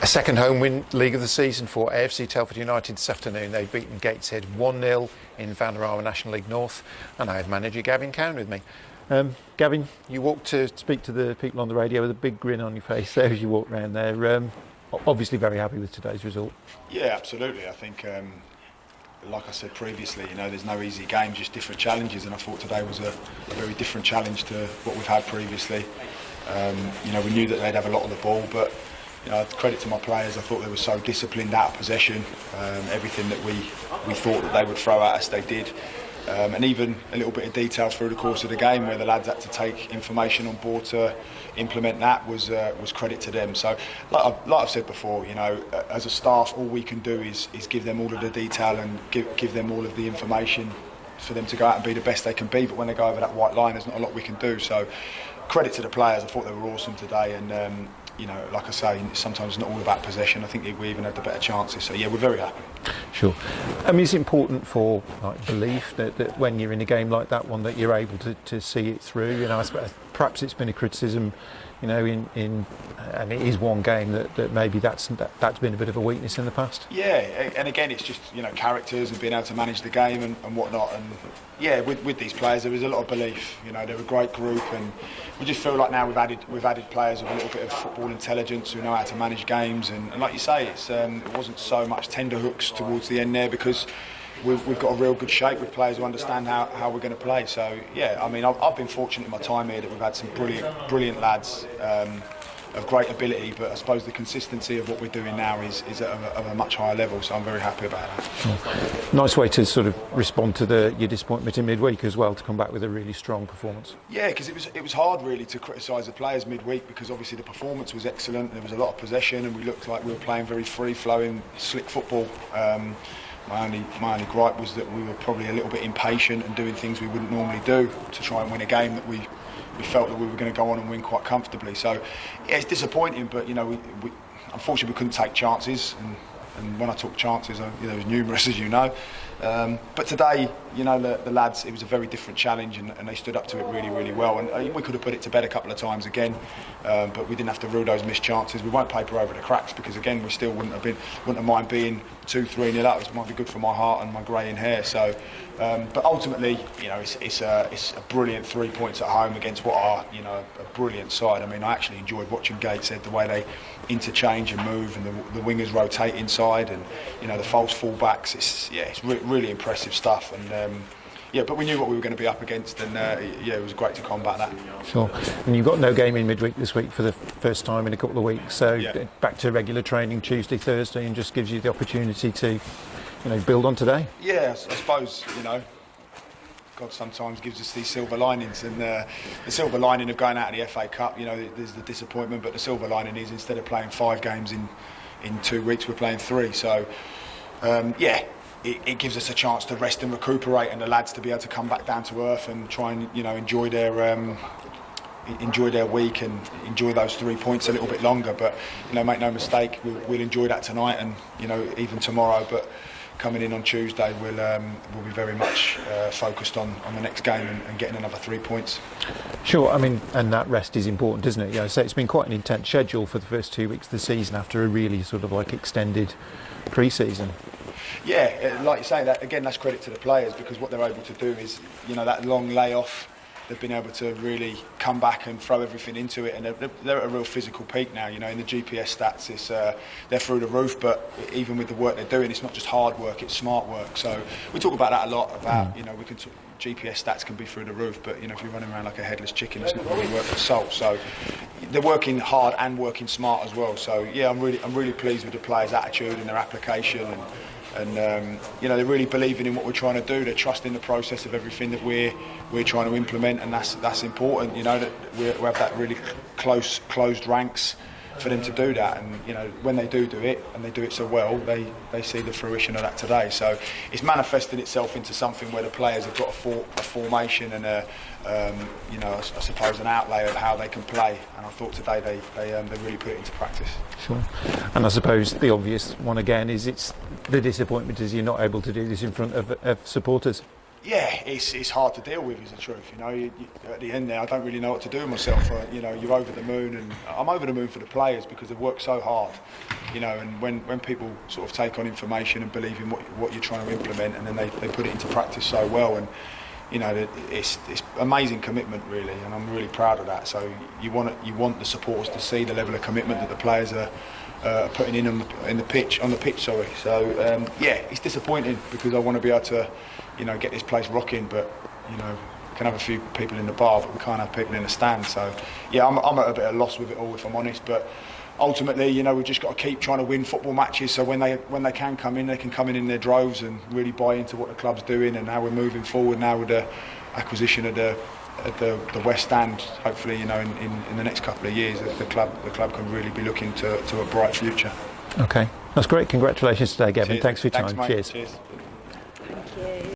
A second home win league of the season for AFC Telford United this afternoon. They've beaten Gateshead 1-0 in Vanarama National League North, and I have manager Gavin Cowan with me. Gavin, you walked to speak to the people on the radio with a big grin on your face there as you walked around there. Obviously very happy with today's result. Yeah, absolutely. I think, like I said previously, there's no easy game, just different challenges, and I thought today was a very different challenge to what we've had previously. We knew that they'd have a lot of the ball, but credit to my players, I thought they were so disciplined out of possession. Everything that we thought that they would throw at us, they did. And even a little bit of detail through the course of the game where the lads had to take information on board to implement that was credit to them. So, like I've said before, as a staff, all we can do is give them all of the detail and give them all of the information for them to go out and be the best they can be. But when they go over that white line, there's not a lot we can do. So, credit to the players. I thought they were awesome today, and like I say, sometimes it's not all about possession. I think we even had the better chances. So yeah, we're very happy. Sure. I mean, it's important for belief that when you're in a game like that one, that you're able to see it through. I suppose perhaps it's been a criticism, and it is one game that maybe that's been a bit of a weakness in the past. Yeah, and again, it's just characters and being able to manage the game and whatnot. And yeah, with these players, there is a lot of belief. They're a great group, and we just feel like now we've added players with a little bit of football intelligence who know how to manage games. And like you say, it wasn't so much tender hooks towards the end there, because we've got a real good shape with players who understand how we're going to play. So yeah, I mean, I've been fortunate in my time here that we've had some brilliant lads of great ability, but I suppose the consistency of what we're doing now is of a much higher level, so I'm very happy about that. Nice way to sort of respond to your disappointment in midweek as well, to come back with a really strong performance. Yeah, because it was hard really to criticise the players midweek, because obviously the performance was excellent, there was a lot of possession, and we looked like we were playing very free-flowing, slick football. My only gripe was that we were probably a little bit impatient and doing things we wouldn't normally do to try and win a game that we felt that we were going to go on and win quite comfortably. So yeah, it's disappointing, but we unfortunately we couldn't take chances, and when I took chances, there was numerous, as you know. But today, the lads, it was a very different challenge, and they stood up to it really, really well. And we could have put it to bed a couple of times again, but we didn't have to rule those missed chances. We won't paper over the cracks, because again, we still wouldn't have mind being 2-3-0 up. It might be good for my heart and my greying hair. So, but ultimately, it's a brilliant 3 points at home against what are a brilliant side. I mean, I actually enjoyed watching Gateshead, the way they interchange and move, and the wingers rotate inside, and the false full-backs. It's really impressive stuff. And but we knew what we were going to be up against, and it was great to combat that. Sure. And you've got no game in midweek this week for the first time in a couple of weeks, so back to regular training Tuesday, Thursday, and just gives you the opportunity to build on today. Yeah, I suppose God sometimes gives us these silver linings, and the silver lining of going out of the FA Cup, there's the disappointment, but the silver lining is, instead of playing 5 games in 2 weeks, we're playing 3. So it gives us a chance to rest and recuperate, and the lads to be able to come back down to earth and try and enjoy their week and enjoy those 3 points a little bit longer. But make no mistake, we'll enjoy that tonight, and even tomorrow. But coming in on Tuesday, we'll be very much focused on the next game and getting another 3 points. Sure, I mean, and that rest is important, isn't it? So it's been quite an intense schedule for the first 2 weeks of the season after a really sort of extended pre-season. Yeah, like you say, that's credit to the players, because what they're able to do is, that long layoff, they've been able to really come back and throw everything into it, and they're at a real physical peak now. In the GPS stats, they're through the roof. But even with the work they're doing, it's not just hard work; it's smart work. So we talk about that a lot. About we can GPS stats can be through the roof, but if you're running around like a headless chicken, it's not really worth the salt. So they're working hard and working smart as well. So yeah, I'm really pleased with the players' attitude and their application, and they're really believing in what we're trying to do. They're trusting the process of everything that we're trying to implement, and that's important. That we have that really closed ranks for them to do that, and when they do it, and they do it so well, they see the fruition of that today. So it's manifested itself into something where the players have got a formation and I suppose an outlay of how they can play, and I thought today they really put it into practice. Sure. And I suppose the obvious one again is it's the disappointment is you're not able to do this in front of supporters. Yeah, it's hard to deal with, is the truth. You know, at the end there, I don't really know what to do with myself. You know, you're over the moon, and I'm over the moon for the players because they've worked so hard. You know, and when people sort of take on information and believe in what you're trying to implement, and then they put it into practice so well, and you know, it's amazing commitment really, and I'm really proud of that. So you want the supporters to see the level of commitment that the players are putting in on the pitch. Sorry. So yeah, it's disappointing because I want to be able to, you know, get this place rocking, but you know, we can have a few people in the bar, but we can't have people in the stand. So yeah, I'm at a bit of loss with it all, if I'm honest. But ultimately, you know, we've just got to keep trying to win football matches. So when they can come in, they can come in their droves and really buy into what the club's doing and how we're moving forward now with the acquisition of the West Stand. Hopefully, you know, in the next couple of years, the club can really be looking to a bright future. Okay, that's great. Congratulations today, Gavin. Cheers. Thanks for your time. Thanks, mate. Cheers. Cheers.